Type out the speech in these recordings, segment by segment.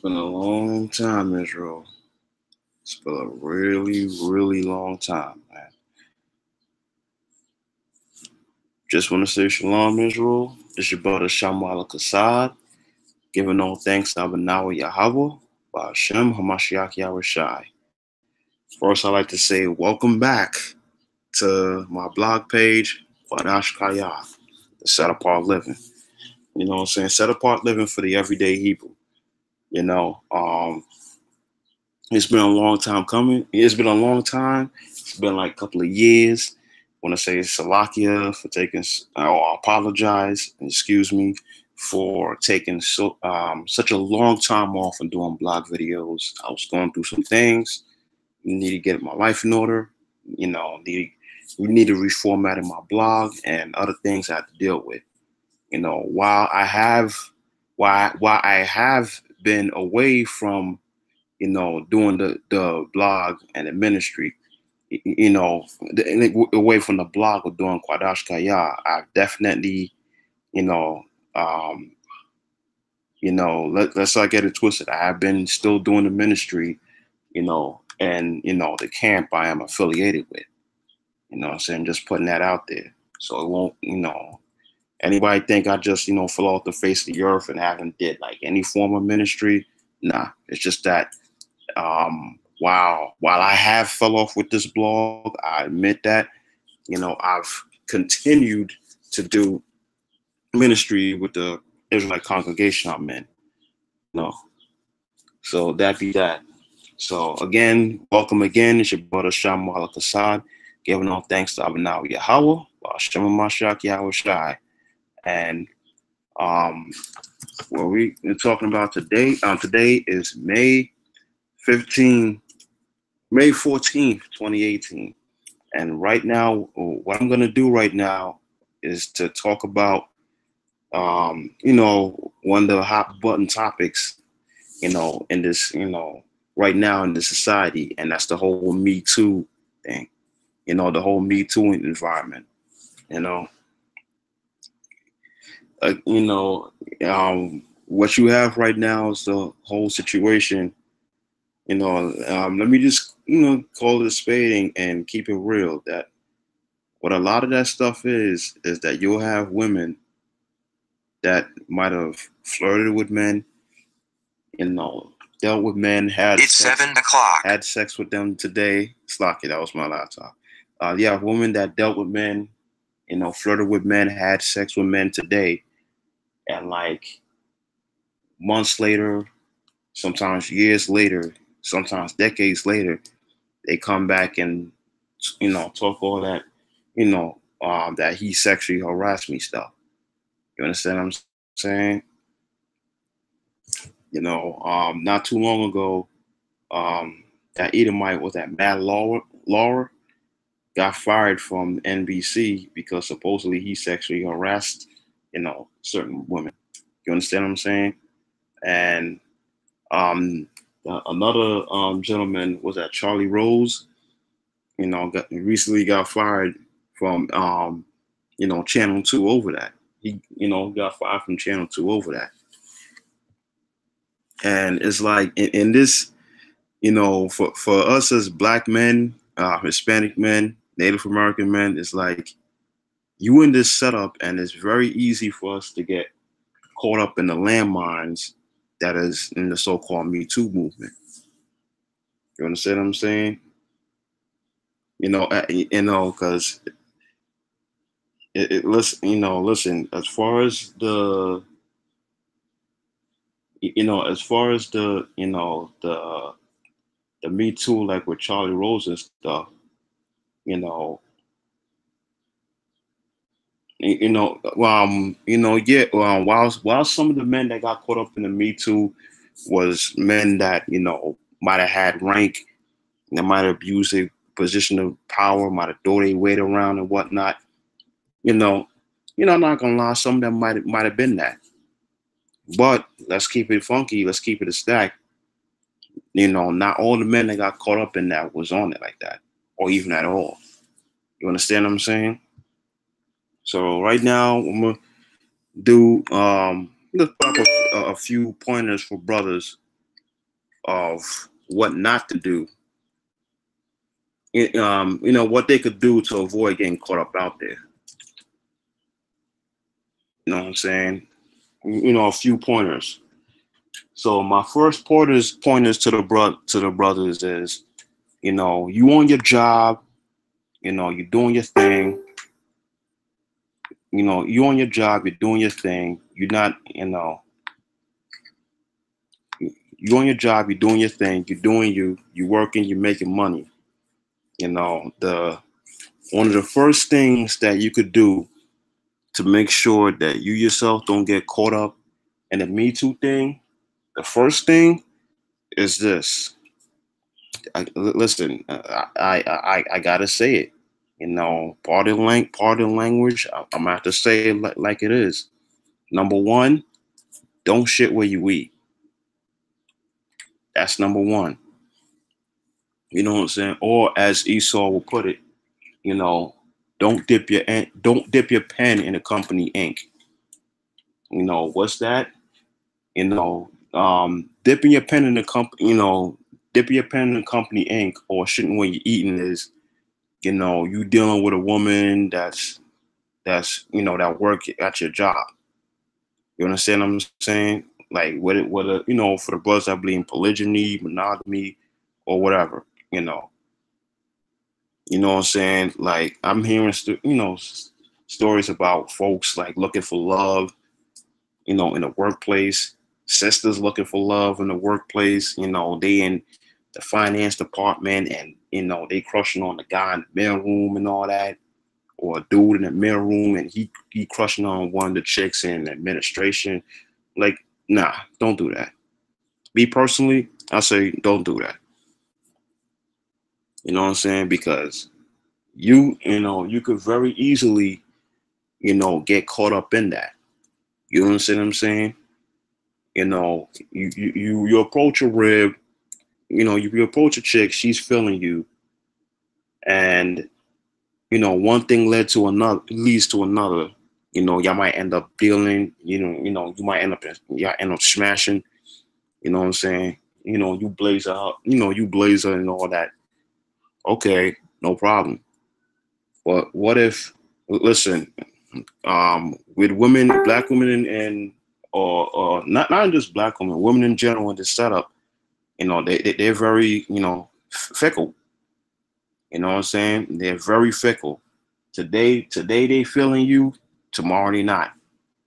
been a long time, Israel. It's been a really, really long time, man. Just want to say Shalom Israel. It's your brother Shamwa'ahla Chaasad, giving all thanks to Abanawa Yahweh, by Hashem Hamashiach Yahushai. First, I'd like to say welcome back to my blog page, Qadash Chaayah, the set apart living. You know what I'm saying? Set apart living for the everyday Hebrew. You know, it's been a long time coming. It's been a long time. It's been like a couple of years. I want to say Salakia for taking, or apologize, and excuse me for taking such a long time off and doing blog videos. I was going through some things. Need to get my life in order. You know, we need to reformat my blog and other things I have to deal with. You know, while I have been away from, you know, doing the blog and the ministry, you know, away from the blog or doing Qadash Chaayah, I've definitely, let's not get it twisted. I have been still doing the ministry, you know, and, you know, the camp I am affiliated with, you know what I'm saying? Just putting that out there. So it won't, you know, anybody think I just, you know, fell off the face of the earth and haven't did like any form of ministry. Nah, it's just that while I have fell off with this blog, I admit that, you know, I've continued to do ministry with the Israelite congregation I'm in. No. So that be that. So again, welcome again. It's your brother Shamwa'ahla Chaasad, giving all thanks to Abanawa Yahweh, Hashem Hamashiach Yahushai. And what we're talking about today, today is May 14th, 2018. And right now, what I'm going to do right now is to talk about, you know, one of the hot button topics, you know, in this, you know, right now in the society, and that's the whole Me Too thing, you know, the whole Me Too environment, you know. What you have right now is the whole situation. You know, let me just, you know, call it a spade and keep it real. That what a lot of that stuff is that you'll have women that might have flirted with men, you know, dealt with men, had it's sex, 7 o'clock. Had sex with them today. Slocky, that was my laptop. Yeah, women that dealt with men, you know, flirted with men, had sex with men today, and like months later, sometimes years later, sometimes decades later, they come back and, you know, talk all that, you know, that he sexually harassed me stuff. You understand what I'm saying? You know, not too long ago, that Edomite was that Matt Laurer got fired from NBC because supposedly he sexually harassed, you know, certain women. You understand what I'm saying? And another gentleman was that Charlie Rose, you know, recently got fired from, you know, Channel 2 over that. He, you know, got fired from Channel 2 over that. And it's like in this, you know, for us as black men, Hispanic men, Native American men, it's like you in this setup, and it's very easy for us to get caught up in the landmines that is in the so-called Me Too movement. You understand what I'm saying? You know, because listen, as far as the, you know, the Me Too, like with Charlie Rose and stuff, while some of the men that got caught up in the Me Too was men that, you know, might have had rank, they might have abused a position of power, might have thrown their weight around and whatnot. I'm not gonna lie, some of them might have been that. But let's keep it funky, let's keep it a stack. You know, not all the men that got caught up in that was on it like that, or even at all. You understand what I'm saying? So right now, I'm gonna do let's put up a few pointers for brothers of what not to do. What they could do to avoid getting caught up out there. You know what I'm saying? A few pointers. So my first pointers to the brothers is, you on your job, you're doing your thing. You on your job, you're doing your thing. You're not, you on your job, you're doing your thing. You're doing you're working, you're making money. One of the first things that you could do to make sure that you yourself don't get caught up in the Me Too thing, the first thing is this. Listen, I gotta say it. Part of the language. I'm gonna have to say it like it is. Number one, don't shit where you eat. That's number one. You know what I'm saying? Or as Esau will put it, don't dip your pen in the company ink. What's that? Dipping your pen in the company, dipping your pen in the company ink or shitting when you're eating is, you dealing with a woman that's that work at your job. You understand what I'm saying? Like whether for the brothers that believe in polygyny, monogamy, or whatever, You know what I'm saying? Like I'm hearing stories about folks like looking for love, in the workplace, sisters looking for love in the workplace, they in the finance department and they crushing on the guy in the mailroom and all that, or a dude in the mailroom and he crushing on one of the chicks in administration. Like, nah, don't do that. Me personally, I say don't do that. You know what I'm saying? Because you could very easily, get caught up in that. You understand what I'm saying? You approach a rib, you approach a chick, she's feeling you, and one thing leads to another. Y'all might end up dealing, you might end up smashing, you know what I'm saying? You blaze out, you blaze her and all that. Okay, no problem. But what if, listen, with women, black women or not just black women in general in this setup, they're very, fickle. You know what I'm saying? They're very fickle. Today they feeling you, tomorrow they not.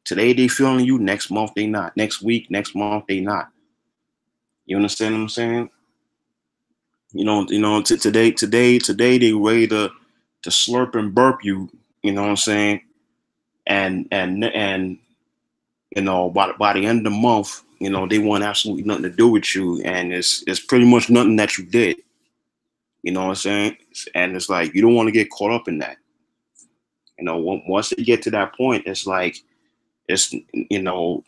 Today they feeling you, next month they not. Next week, next month they not. You understand what I'm saying? Today they ready to slurp and burp you. You know what I'm saying? And by the end of the month, they want absolutely nothing to do with you, and it's pretty much nothing that you did. You know what I'm saying? And it's like you don't want to get caught up in that. Once they get to that point, it's like it's you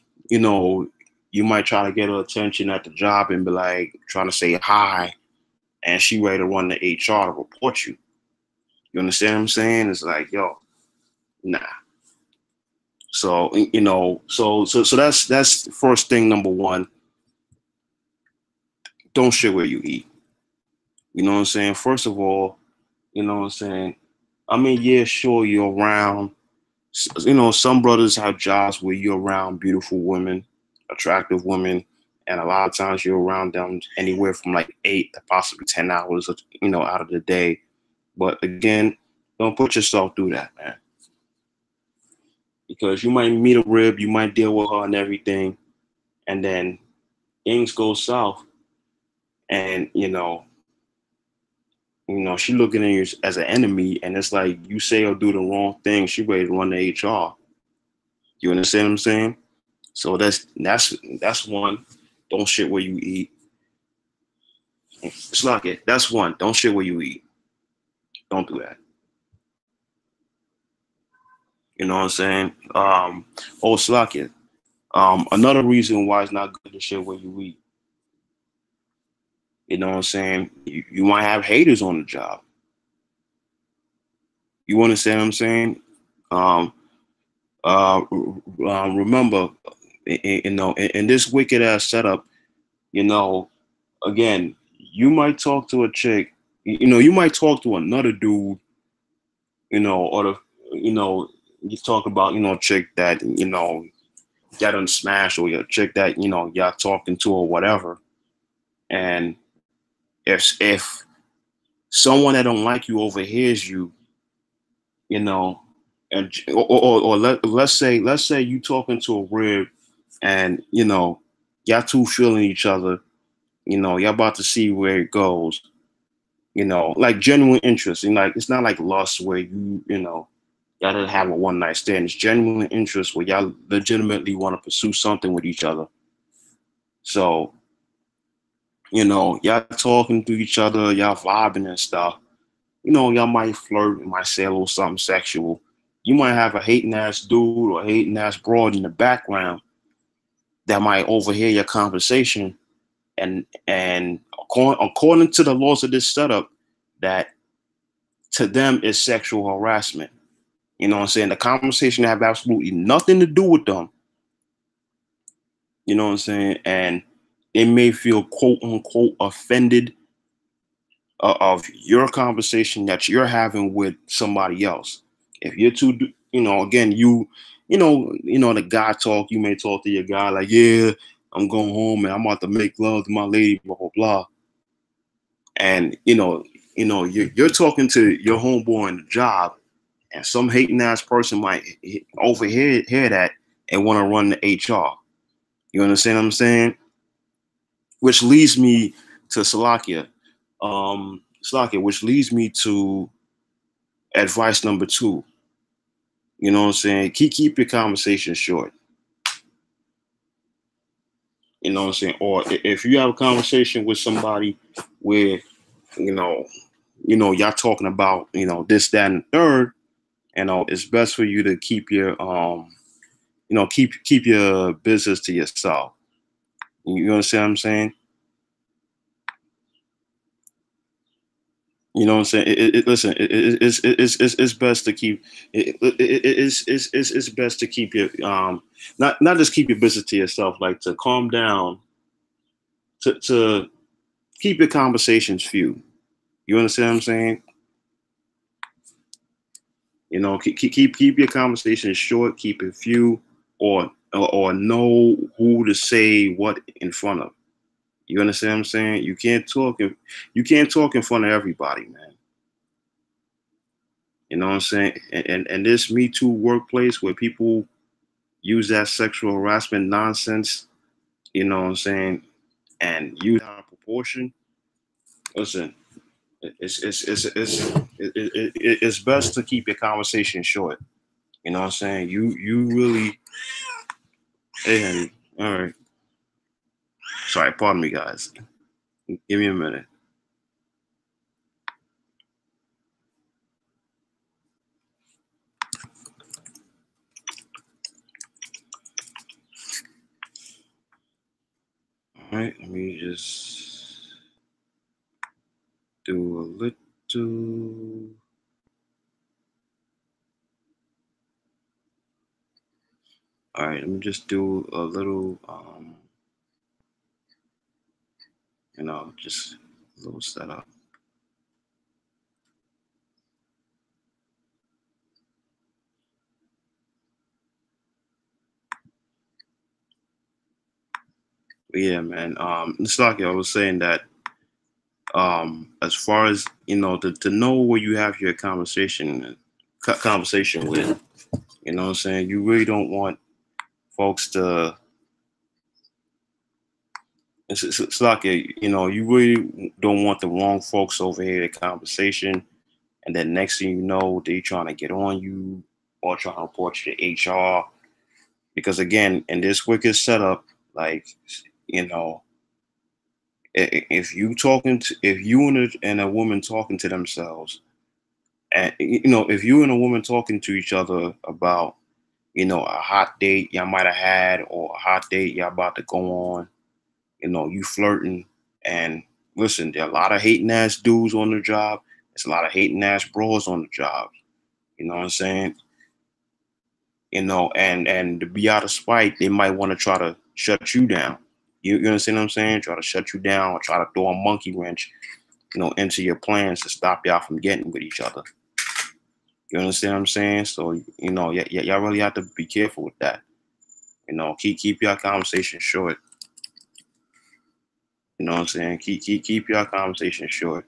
might try to get her attention at the job and be like trying to say hi, and she ready to run to HR to report you. You understand what I'm saying? It's like, yo, nah. So so that's first thing, number one. Don't shit where you eat. You know what I'm saying? First of all, you know what I'm saying? I mean, yeah, sure, you're around. Some brothers have jobs where you're around beautiful women, attractive women, and a lot of times you're around them anywhere from like 8 to possibly 10 hours, out of the day. But again, don't put yourself through that, man. Because you might meet a rib, you might deal with her and everything, and then things go south, and she looking at you as an enemy, and it's like you say or do the wrong thing, she ready to run to HR. You understand what I'm saying? So that's one. Don't shit where you eat. It's like it. That's one. Don't shit where you eat. Don't do that. You know what I'm saying? Slack it. Another reason why it's not good to shit where you eat. You know what I'm saying? You might have haters on the job. You understand what I'm saying? Remember, in this wicked ass setup, again, you might talk to a chick, you might talk to another dude, or you talk about, a chick that, y'all done smash, or your chick that, y'all talking to or whatever. And if someone that don't like you overhears you, and or let's say you talking to a rib, and y'all two feeling each other, y'all about to see where it goes, like genuine interest, and like it's not like lust where y'all didn't have a one night stand. It's genuine interest where y'all legitimately want to pursue something with each other. So y'all talking to each other, y'all vibing and stuff. Y'all might flirt, might say a little something sexual. You might have a hating ass dude or hating ass broad in the background that might overhear your conversation, and according to the laws of this setup, that to them is sexual harassment. You know what I'm saying? The conversation have absolutely nothing to do with them. You know what I'm saying? And they may feel quote unquote offended of your conversation that you're having with somebody else. If you're too, again, the guy talk, you may talk to your guy like, yeah, I'm going home and I'm about to make love to my lady, blah, blah, blah. And, you're talking to your homeboy in the job, and some hating ass person might hear that and want to run the HR. You understand what I'm saying? Which leads me to Salakia. Which leads me to advice number 2. You know what I'm saying? Keep your conversation short. You know what I'm saying? Or if you have a conversation with somebody where, y'all talking about, this, that, and the third, it's best for you to keep your keep your business to yourself. You understand what I'm saying? You know what I'm saying? Listen, it's best to keep it's best to keep your not just keep your business to yourself, like to calm down, to keep your conversations few. You understand what I'm saying? Keep your conversations short, keep it few, or know who to say what in front of. You understand what I'm saying? You can't talk in front of everybody, man. You know what I'm saying? And this Me Too workplace where people use that sexual harassment nonsense, you know what I'm saying, and use out of proportion. Listen, it's best to keep your conversation short. You know what I'm saying? You really, hey honey, all right. Sorry, pardon me, guys. Give me a minute. All right, let me just do a little. All right, let me just do a little, just a little setup. But yeah, man. It's like I was saying that, as far as to know where you have your conversation with, you know what I'm saying, you really don't want folks to. It's like you really don't want the wrong folks over here the conversation, and then next thing you know, they trying to get on you or trying to report you to HR. Because again, in this wicked setup, like if you and a woman talking to themselves, and if you and a woman talking to each other about a hot date y'all might have had, or a hot date y'all about to go on, you flirting, and listen, there are a lot of hating ass dudes on the job. There's a lot of hating ass bros on the job. You know what I'm saying? And to be out of spite, they might want to try to shut you down. You understand what I'm saying? Try to shut you down or try to throw a monkey wrench, into your plans to stop y'all from getting with each other. You understand what I'm saying? So, y'all really have to be careful with that. Keep your conversation short. You know what I'm saying? Keep your conversation short.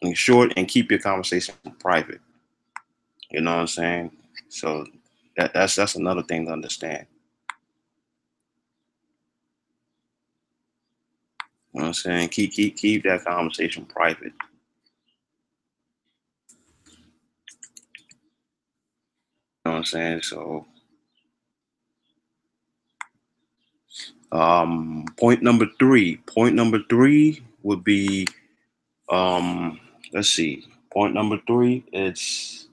And short, and keep your conversation private. You know what I'm saying? So that's another thing to understand. You know what I'm saying? Keep that conversation private. You know what I'm saying? So point number three. Point number three would be let's see. Point number three, this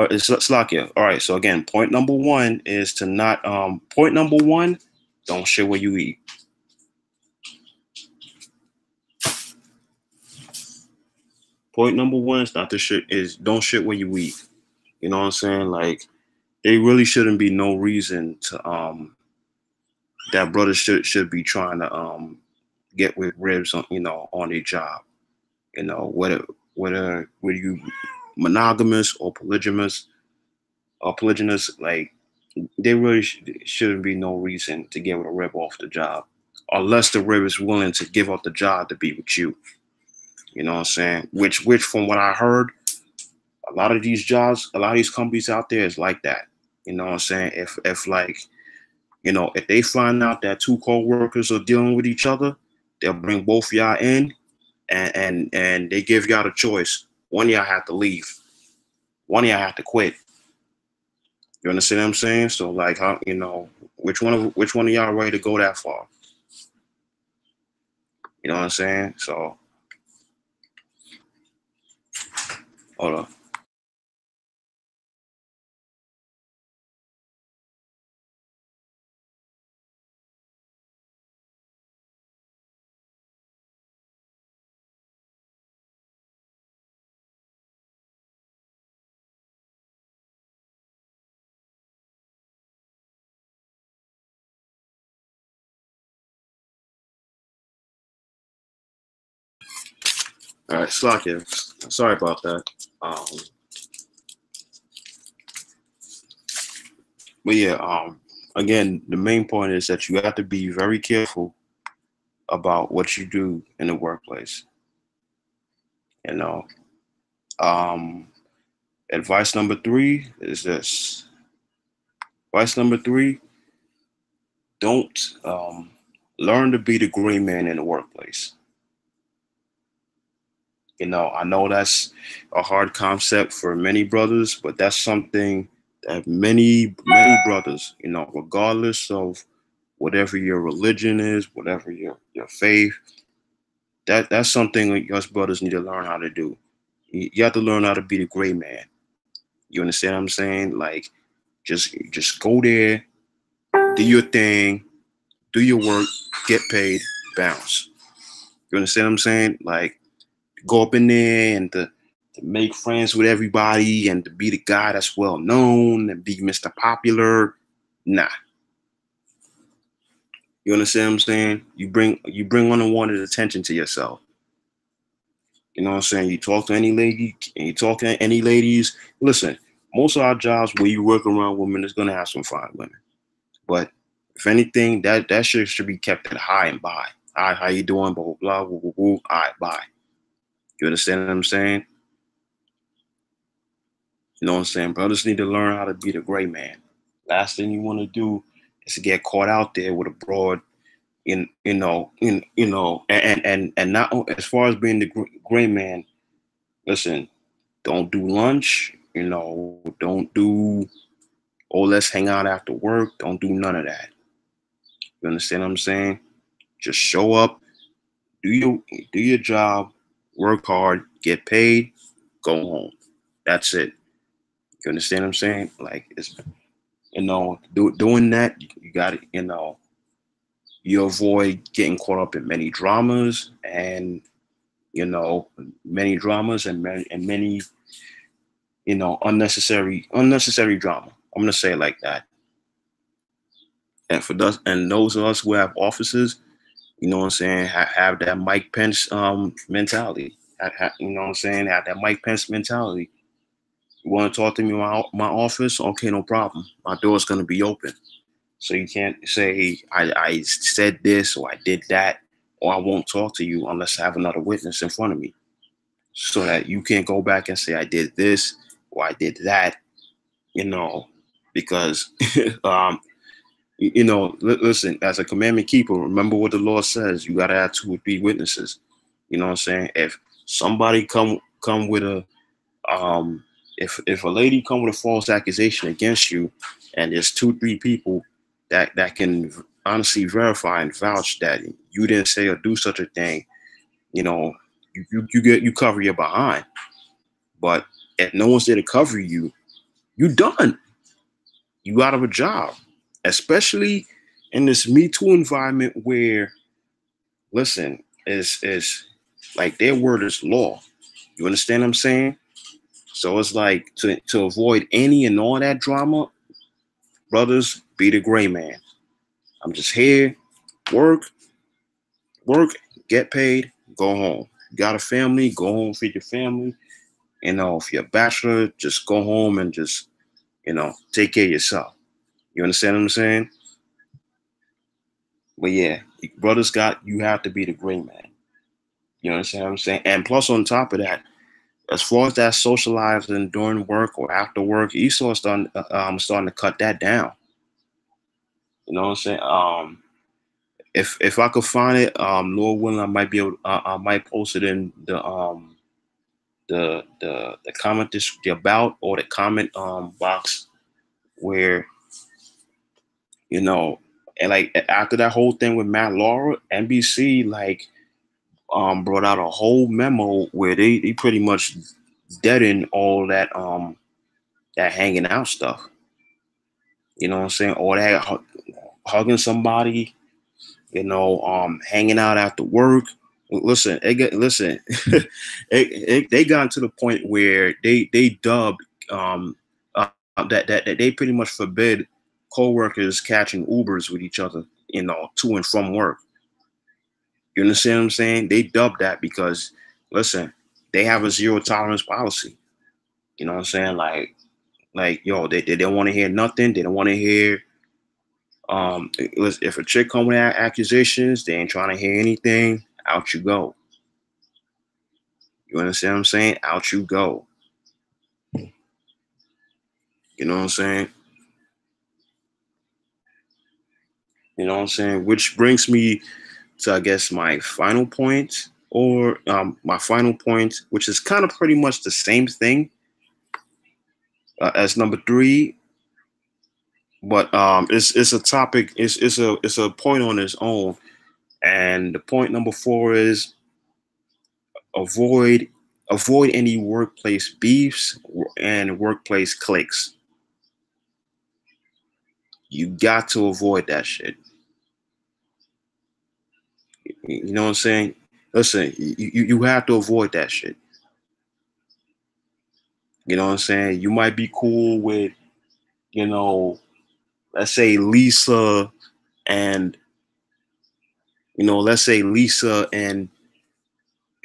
it's Slakia. All right, so again, point number one is to not point number one, don't shit where you eat. Point number one is not to shit is don't shit where you eat. You know what I'm saying? Like, there really shouldn't be no reason to that brothers should be trying to get with ribs on on their job. Whether you monogamous or polygynous, like, there really shouldn't be no reason to get with a rib off the job, unless the rib is willing to give up the job to be with you. You know what I'm saying? Which from what I heard, a lot of these jobs, a lot of these companies out there is like that. You know what I'm saying? If like, if they find out that two coworkers are dealing with each other, they'll bring both y'all in, and they give y'all the choice. One of y'all have to leave. One of y'all have to quit. You understand what I'm saying? So, like, how which one of y'all ready to go that far? You know what I'm saying? So, hold on. All right, Slakia. Sorry about that. Um, but yeah, again, the main point is that you have to be very careful about what you do in the workplace. You know, um, advice number three is this. Advice number three: don't learn to be the gray man in the workplace. I know that's a hard concept for many brothers, but that's something that many brothers, regardless of whatever your religion is, whatever your faith, that's something us brothers need to learn how to do. You have to learn how to be the gray man. You understand what I'm saying? Like, just go there, do your thing, do your work, get paid, bounce. You understand what I'm saying? Like, go up in there and to make friends with everybody and to be the guy that's well known and be Mr. Popular. Nah. You understand what I'm saying? You bring unwanted attention to yourself. You know what I'm saying? You talk to any lady and you talk to any ladies. Listen, most of our jobs where you work around women is gonna have some fine women. But if anything, that shit should be kept at high and by. Hi, how you doing? Blah blah blah. Woo, woo, woo. All right, bye. You understand what I'm saying? You know what I'm saying? Brothers need to learn how to be the gray man. Last thing you want to do is to get caught out there with a broad, and not as far as being the gray man. Listen, don't do lunch. Don't do. Oh, let's hang out after work. Don't do none of that. You understand what I'm saying? Just show up, do your job, work hard, get paid, go home. That's it. You understand what I'm saying? Like, it's doing that, you got to, you avoid getting caught up in many dramas and many dramas and many unnecessary drama. I'm gonna say it like that. And for those of us who have offices, you know what I'm saying, have that Mike Pence mentality. You know what I'm saying, have that Mike Pence mentality. You want to talk to me in my office? Okay, no problem. My door's gonna be open. So you can't say I said this or I did that, or I won't talk to you unless I have another witness in front of me, so that you can't go back and say I did this or I did that, because listen, as a commandment keeper, remember what the law says. You gotta have 2 or 3 witnesses. You know what I'm saying? If somebody come with a if a lady come with a false accusation against you, and there's 2, 3 people that can honestly verify and vouch that you didn't say or do such a thing, you cover your behind. But if no one's there to cover you, you done. You out of a job, especially in this Me Too environment where, listen, is like their word is law. You understand what I'm saying? So it's like to avoid any and all that drama, brothers, be the gray man. I'm just here, work, get paid, go home. You got a family, go home, feed your family. If you're a bachelor, just go home and just, take care of yourself. You understand what I'm saying? But yeah, brothers you have to be the gray man. You understand what I'm saying? And plus on top of that, as far as that socializing during work or after work, Esau starting to cut that down. You know what I'm saying? If I could find it, Lord willing, I might be able. I might post it in the comment the about or the comment box where and like after that whole thing with Matt Laurer, NBC brought out a whole memo where they pretty much deadened all that that hanging out stuff. You know what I'm saying? Or that hugging somebody, hanging out after work. Listen, they got to the point where they dubbed that they pretty much forbid coworkers catching Ubers with each other, to and from work. You understand what I'm saying? They dubbed that because, listen, they have a 0 tolerance policy. You know what I'm saying? Yo, they don't want to hear nothing. They don't want to hear. If a chick come with accusations, they ain't trying to hear anything. Out you go. You understand what I'm saying? Out you go. You know what I'm saying? You know what I'm saying? Which brings me to, I guess, my final point, which is kind of pretty much the same thing as number 3, but it's a topic. It's a point on its own, and the point number 4 is avoid any workplace beefs and workplace cliques. You got to avoid that shit. You know what I'm saying? Listen, you have to avoid that shit. You know what I'm saying? You might be cool with, let's say Lisa and,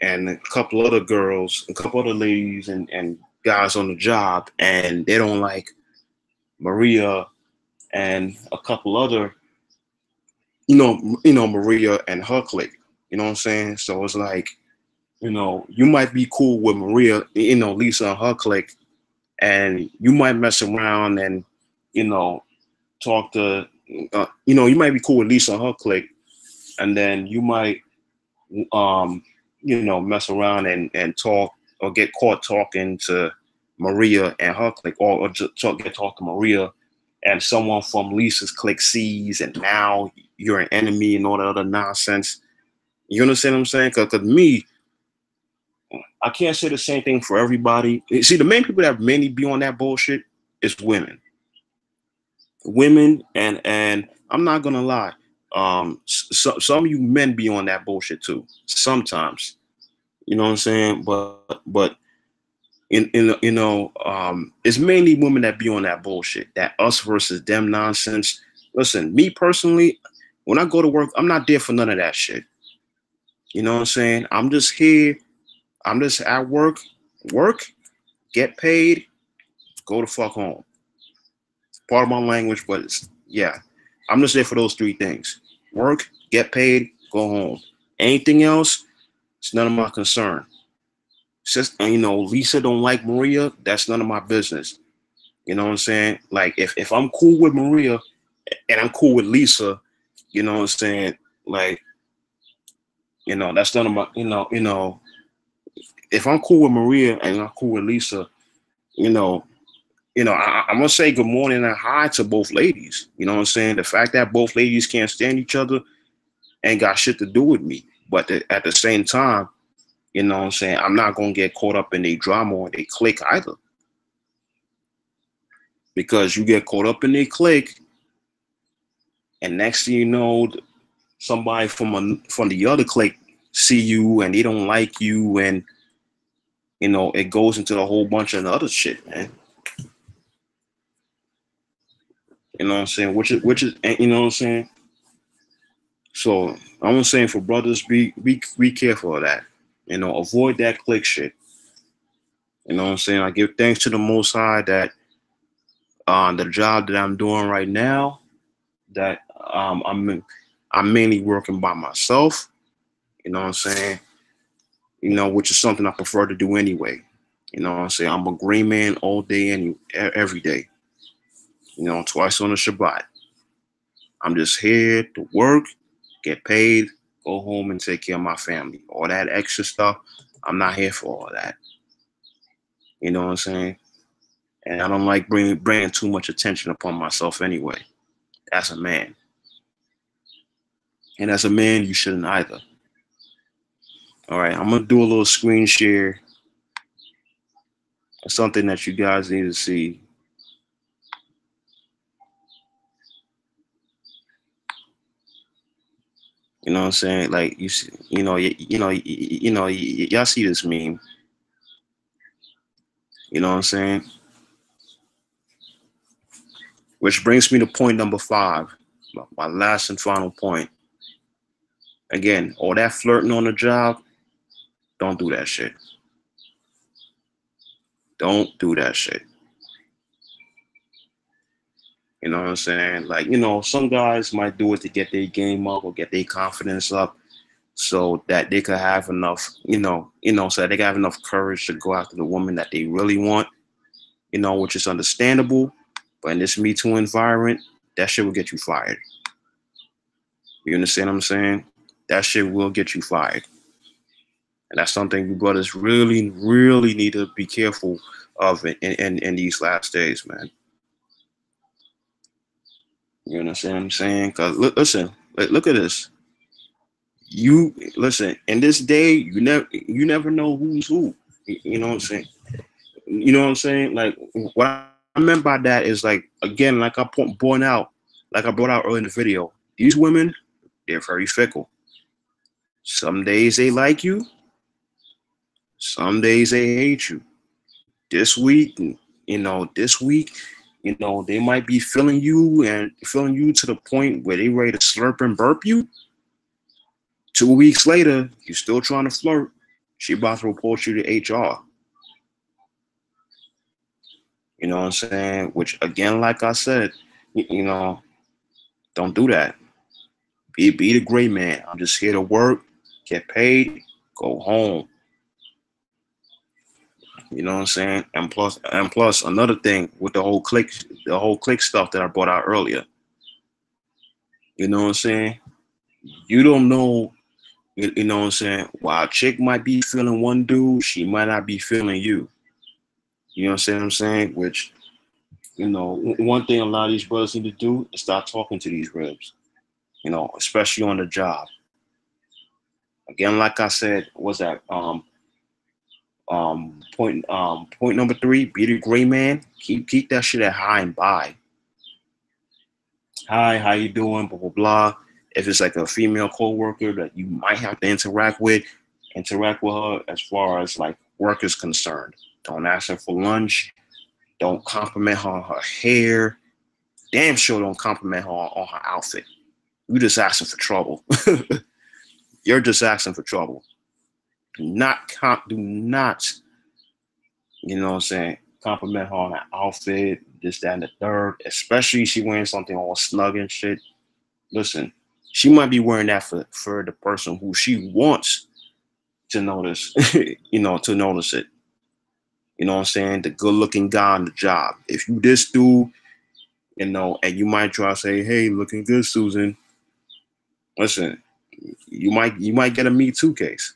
and a couple other girls, a couple other ladies and guys on the job, and they don't like Maria and a couple other, Maria and her clique. You know what I'm saying? So it's like, you might be cool with Maria, Lisa and her clique, and you might mess around and, talk to, you might be cool with Lisa and her clique, and then you might, mess around and talk or get caught talking to Maria and her clique, or just get talk to Maria, and someone from Lisa's clique sees, and now you're an enemy and all that other nonsense. You understand what I'm saying? Because me, I can't say the same thing for everybody. See, the main people that mainly be on that bullshit is women. And I'm not gonna lie. Some of you men be on that bullshit too. Sometimes, you know what I'm saying. But it's mainly women that be on that bullshit, that us versus them nonsense. Listen, me personally, when I go to work, I'm not there for none of that shit. You know what I'm saying? I'm just here. I'm just at work, get paid, go the fuck home. It's part of my language, but yeah, I'm just there for those three things: work, get paid, go home. Anything else, it's none of my concern. Just, Lisa don't like Maria, that's none of my business. You know what I'm saying? Like if I'm cool with Maria and I'm cool with Lisa, you know what I'm saying? Like, that's none of my, if I'm cool with Maria and I'm cool with Lisa, I'm gonna say good morning and hi to both ladies. You know what I'm saying? The fact that both ladies can't stand each other ain't got shit to do with me. But at the same time, you know what I'm saying, I'm not gonna get caught up in a drama or they clique either. Because you get caught up in a clique, and next thing you know, somebody from the other clique see you and they don't like you, and it goes into a whole bunch of other shit, man. You know what I'm saying? Which is, you know what I'm saying? So I'm saying for brothers, be careful of that. Avoid that clique shit. You know what I'm saying? I give thanks to the Most High that the job that I'm doing right now, that I'm mainly working by myself. You know what I'm saying? Which is something I prefer to do anyway. You know what I'm saying? I'm a green man all day and every day. Twice on the Shabbat. I'm just here to work, get paid, go home and take care of my family. All that extra stuff, I'm not here for all that. You know what I'm saying? And I don't like bringing too much attention upon myself anyway. As a man. And as a man, you shouldn't either. All right, I'm going to do a little screen share. Something that you guys need to see. You know what I'm saying? Like y'all see this meme. You know what I'm saying? Which brings me to point number 5, my last and final point. Again, all that flirting on the job, don't do that shit. Don't do that shit. You know what I'm saying? Like, some guys might do it to get their game up or get their confidence up so that they could have enough, so that they can have enough courage to go after the woman that they really want, which is understandable. But in this Me Too environment, that shit will get you fired. You understand what I'm saying? That shit will get you fired. And that's something you brothers really, really need to be careful of in these last days, man. You understand what I'm saying? Because listen, look at this. You listen, in this day, you never know who's who. You know what I'm saying? You know what I'm saying? Like, what I meant by that is, like, again, like I brought out earlier in the video, these women, they're very fickle. Some days they like you, some days they hate you. This week, they might be feeling you to the point where they ready to slurp and burp you. 2 weeks later, you're still trying to flirt. She about to report you to HR. You know what I'm saying? Which, again, like I said, don't do that. Be the great man. I'm just here to work, get paid, go home. You know what I'm saying? And plus another thing with the whole clique stuff that I brought out earlier. You know what I'm saying? You don't know, you know what I'm saying? While a chick might be feeling one dude, she might not be feeling you. You know what I'm saying? Which, one thing a lot of these brothers need to do is start talking to these ribs. Especially on the job. Again, like I said, what's that? Point number 3, be the gray man. Keep that shit at hi and bye. Hi, how you doing? Blah blah blah. If it's like a female coworker that you might have to interact with her as far as like work is concerned. Don't ask her for lunch. Don't compliment her on her hair. Damn sure don't compliment her on her outfit. You just asking for trouble. You're just asking for trouble. Do not, you know what I'm saying, compliment her on her outfit, this, that, and the third, especially if she wearing something all snug and shit. Listen, she might be wearing that for the person who she wants to notice, to notice it. You know what I'm saying? The good looking guy on the job. If you this dude, and you might try to say, hey, looking good, Susan. Listen, you might get a Me Too case.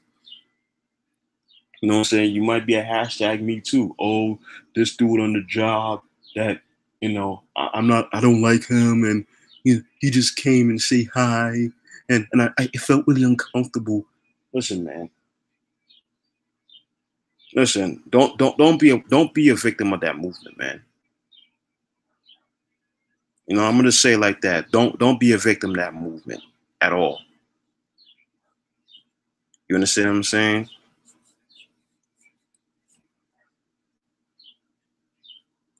You know what I'm saying? You might be a hashtag Me Too. Oh, this dude on the job that, I don't like him, and he just came and say hi, and it felt really uncomfortable. Listen, man. Listen, don't be a victim of that movement, man. I'm gonna say it like that. Don't be a victim of that movement at all. You understand what I'm saying?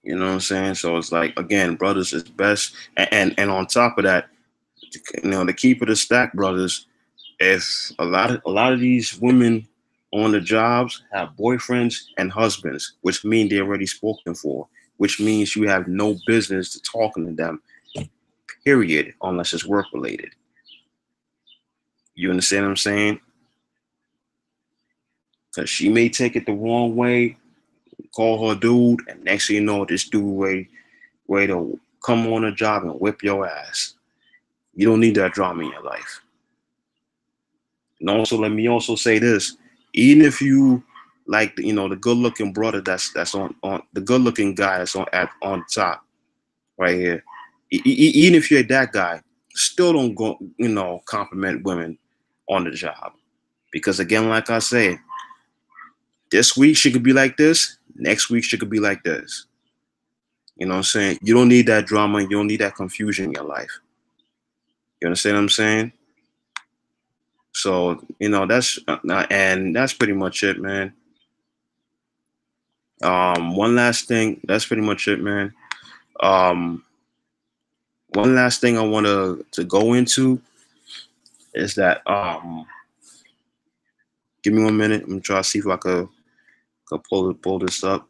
You know what I'm saying? So it's like, again, brothers is best, and on top of that, the keep of the stack, brothers. If a lot of these women on the jobs have boyfriends and husbands, which mean they're already spoken for, which means you have no business to talking to them, period, unless it's work related. You understand what I'm saying? Because she may take it the wrong way, call her dude, and next thing you know, this dude ready to come on a job and whip your ass. You don't need that drama in your life. And also, let me also say this: even if you like, the good looking brother that's on the good looking guy that's on top right here, even if you're that guy, still don't go, compliment women on the job, because again, like I said, this week she could be like this, next week she could be like this. You know what I'm saying? You don't need that drama. You don't need that confusion in your life. You understand what I'm saying? So, that's pretty much it, man. One last thing. That's pretty much it, man. Um, One last thing I want to go into is that give me 1 minute. I'm gonna try to see if I could pull this up.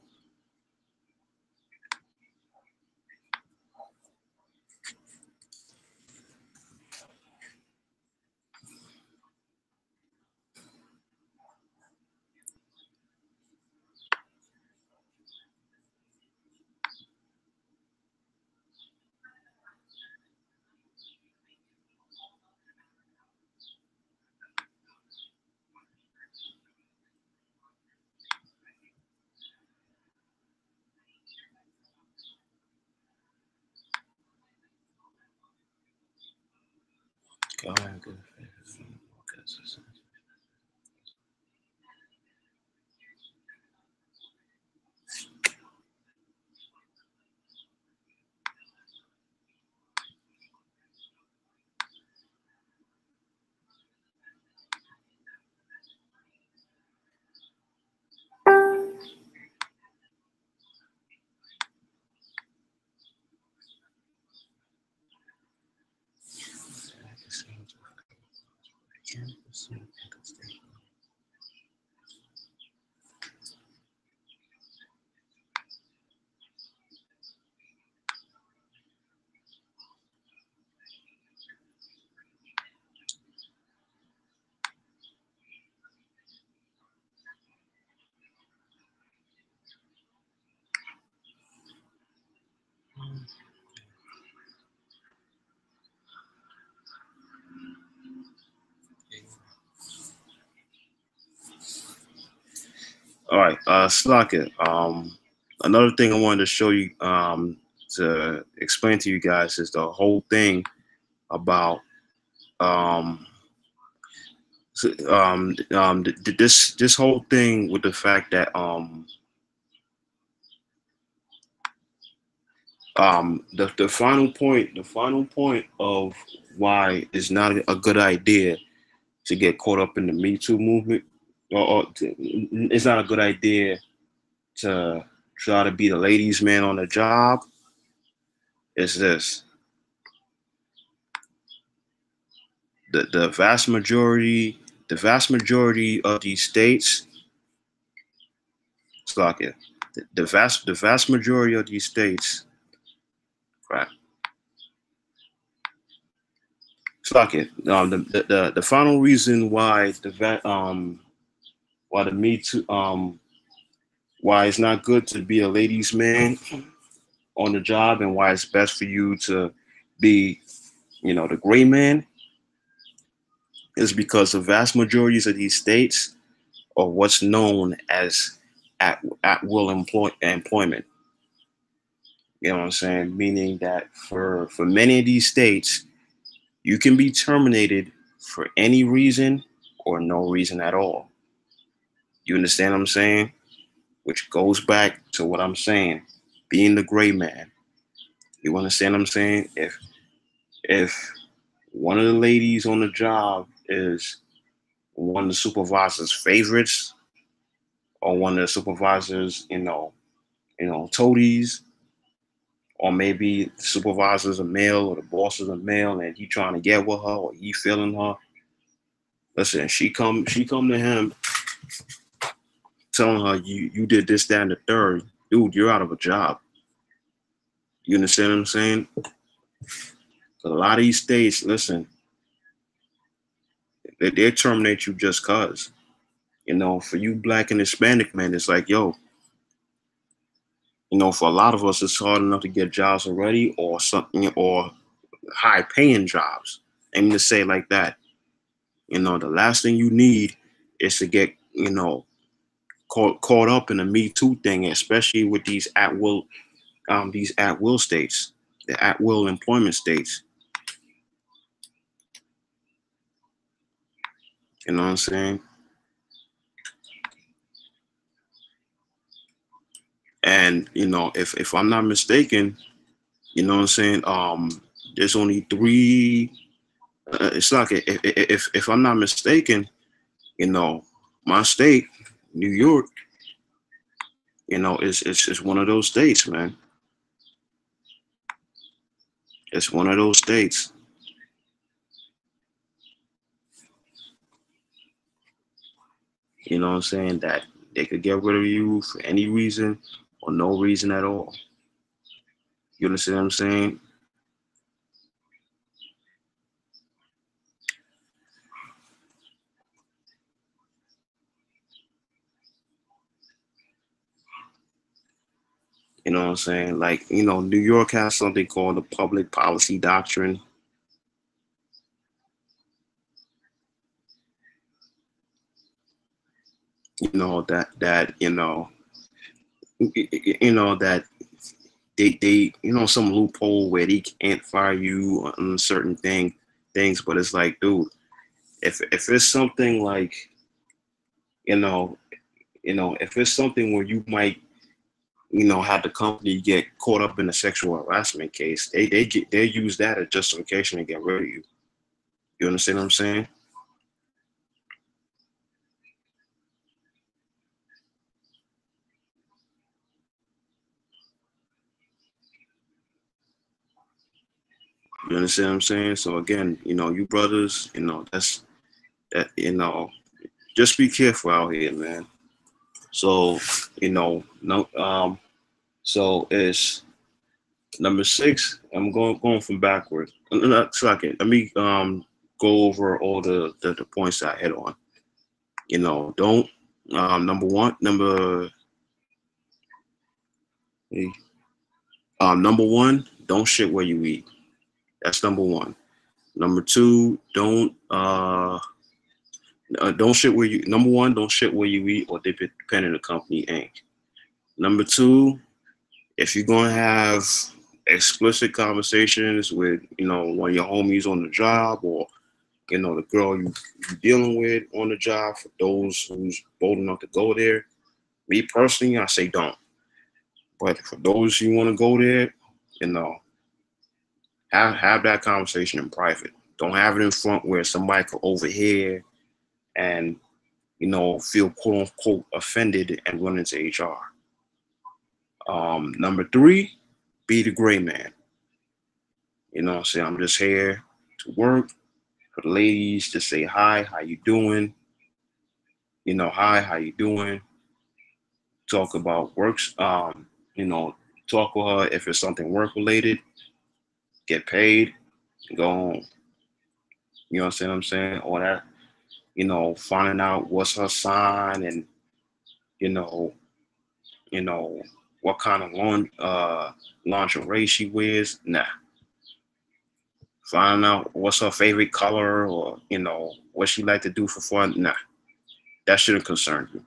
All right, Slocket. Another thing I wanted to show you, to explain to you guys, is the whole thing about this whole thing with the fact that the final point of why it's not a good idea to get caught up in the Me Too movement, or it's not a good idea to try to be the ladies' man on the job is this. The vast majority of these states, it's like it. The vast majority of these states, crap. It's like it. The final reason why why the Me Too why it's not good to be a ladies' man on the job, and why it's best for you to be, the gray man, is because the vast majorities of these states are what's known as at will employment. You know what I'm saying? Meaning that for many of these states, you can be terminated for any reason or no reason at all. You understand what I'm saying? Which goes back to what I'm saying, being the gray man. You understand what I'm saying? If one of the ladies on the job is one of the supervisor's favorites, or one of the supervisors, toadies, or maybe the supervisor's a male or the boss is a male and he trying to get with her or he feeling her. Listen, she come to him telling her you did this, that, and the third. Dude, you're out of a job. You understand what I'm saying? A lot of these states, listen, they terminate you just cause. For you Black and Hispanic men, it's like, yo, for a lot of us, it's hard enough to get jobs already, or something, or high paying jobs. I mean, to say it like that. The last thing you need is to get, caught up in the Me Too thing, especially with these at will states, the at will employment states. You know what I'm saying? And if I'm not mistaken, you know what I'm saying, there's only 3. It's like if I'm not mistaken, my state, New York, it's one of those states, man. It's one of those states. You know what I'm saying? That they could get rid of you for any reason or no reason at all. You understand what I'm saying? You know what I'm saying? Like, New York has something called the public policy doctrine. That that they some loophole where they can't fire you on certain things, but it's like, dude, if it's something like, if it's something where you might, have the company get caught up in a sexual harassment case, they use that as justification to get rid of you. You understand what I'm saying? You understand what I'm saying? So again, you brothers, that's that, just be careful out here, man. So, no, so it's number 6. I'm going from backward. Second, let me go over all the points I hit on. Don't number 1, number 1, don't shit where you eat. That's number 1. Number 2, don't shit where you. Number 1, don't shit where you eat or depend on the company Inc. Number 2, if you're gonna have explicit conversations with one of your homies on the job, or the girl you're dealing with on the job, for those who's bold enough to go there, me personally, I say don't. But for those you want to go there, have that conversation in private. Don't have it in front where somebody could overhear and feel quote unquote offended and run into HR. Number 3, be the gray man. You know what I'm saying? I'm just here to work for the ladies, to say hi, how you doing? You know, hi, how you doing? Talk about works, you know, talk with her if it's something work related, get paid, go home. You know what I'm saying? All that, you know, finding out what's her sign and, you know, you know, what kind of lingerie she wears. Nah. Finding out what's her favorite color or, you know, what she like to do for fun. Nah. That shouldn't concern you.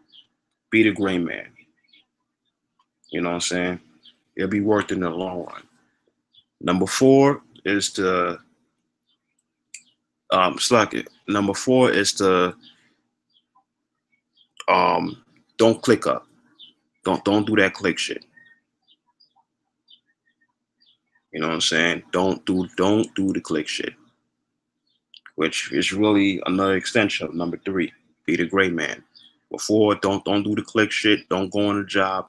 Be the gray man. You know what I'm saying? It'll be worth it in the long run. Number 4 is to Number 4 is to don't click up. Don't do that click shit. You know what I'm saying? Don't do the click shit. Which is really another extension of number 3. Be the gray man. Before, don't do the click shit. Don't go on a job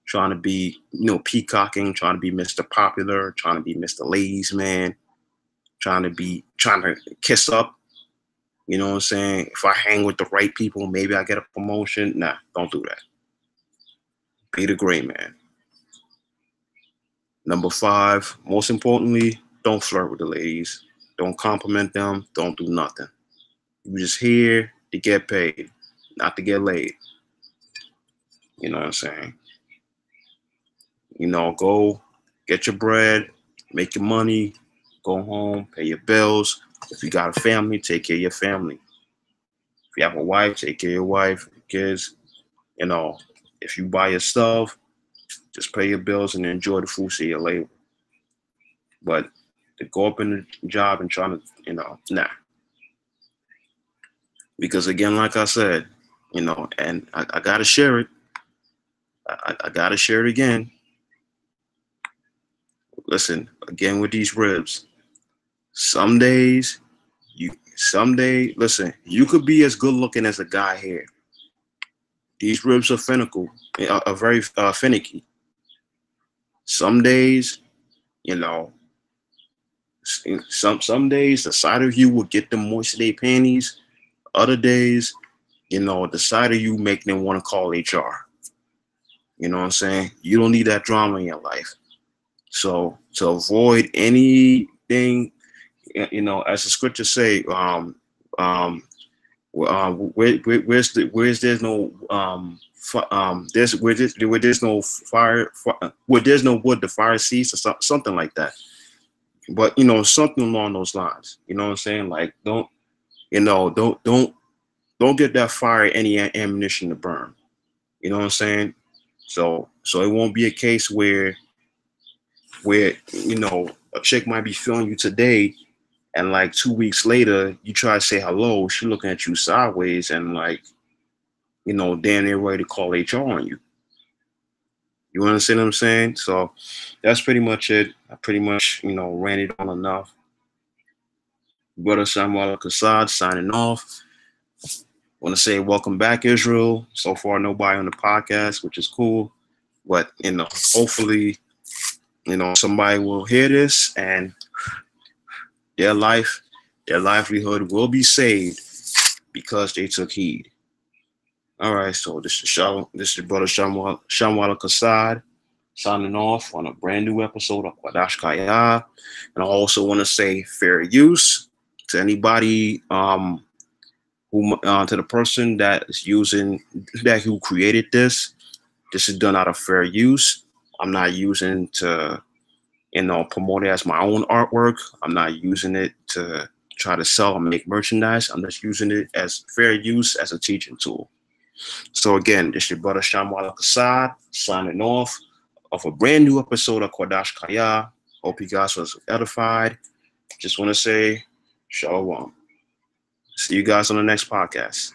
trying to be, you know, peacocking, trying to be Mr. Popular, trying to be Mr. Ladies Man, trying to kiss up. You know what I'm saying? If I hang with the right people, maybe I get a promotion. Nah, don't do that. Be the gray man. Number 5, most importantly, don't flirt with the ladies. Don't compliment them. Don't do nothing. You're just here to get paid, not to get laid. You know what I'm saying? You know, go get your bread, make your money, go home, pay your bills. If you got a family, take care of your family. If you have a wife, take care of your wife, kids. You know, if you buy yourself, just pay your bills and enjoy the fruits of your labor. But to go up in the job and trying to, you know, nah. Because again, like I said, you know, and I got to share it. I got to share it again. Listen, again with these ribs. Some days, listen, you could be as good looking as a guy here. These ribs are very finicky. Some days, you know, some days the side of you will get them moist day panties. Other days, you know, the side of you make them want to call HR. You know what I'm saying? You don't need that drama in your life. So to avoid anything, you know, as the scriptures say, there's no fire, where there's no wood, the fire cease, or something like that. But you know, something along those lines. You know what I'm saying? Like, don't get that fire any ammunition to burn. You know what I'm saying? So it won't be a case where you know, a chick might be feeling you today, and like 2 weeks later you try to say hello, she looking at you sideways and like, you know, damn near ready to call HR on you. You understand what I'm saying? So that's pretty much it. I pretty much, you know, ran it on enough. Brother Shamwa'ahla Chaasad signing off. Want to say welcome back, Israel. So far, nobody on the podcast, which is cool. But, you know, hopefully, you know, somebody will hear this and their livelihood will be saved because they took heed. All right, so this is brother Shamwa'ahla Chaasad signing off on a brand new episode of Qadash Chaayah. And I also want to say fair use to anybody to the person that is who created this. This is done out of fair use. I'm not using to, you know, promote it as my own artwork. I'm not using it to try to sell and make merchandise. I'm just using it as fair use as a teaching tool. So again, this is your brother Shamwa'ahla Chaasad signing off of a brand new episode of Qadash Chaayah. Hope you guys was edified. Just want to say shalom. See you guys on the next podcast.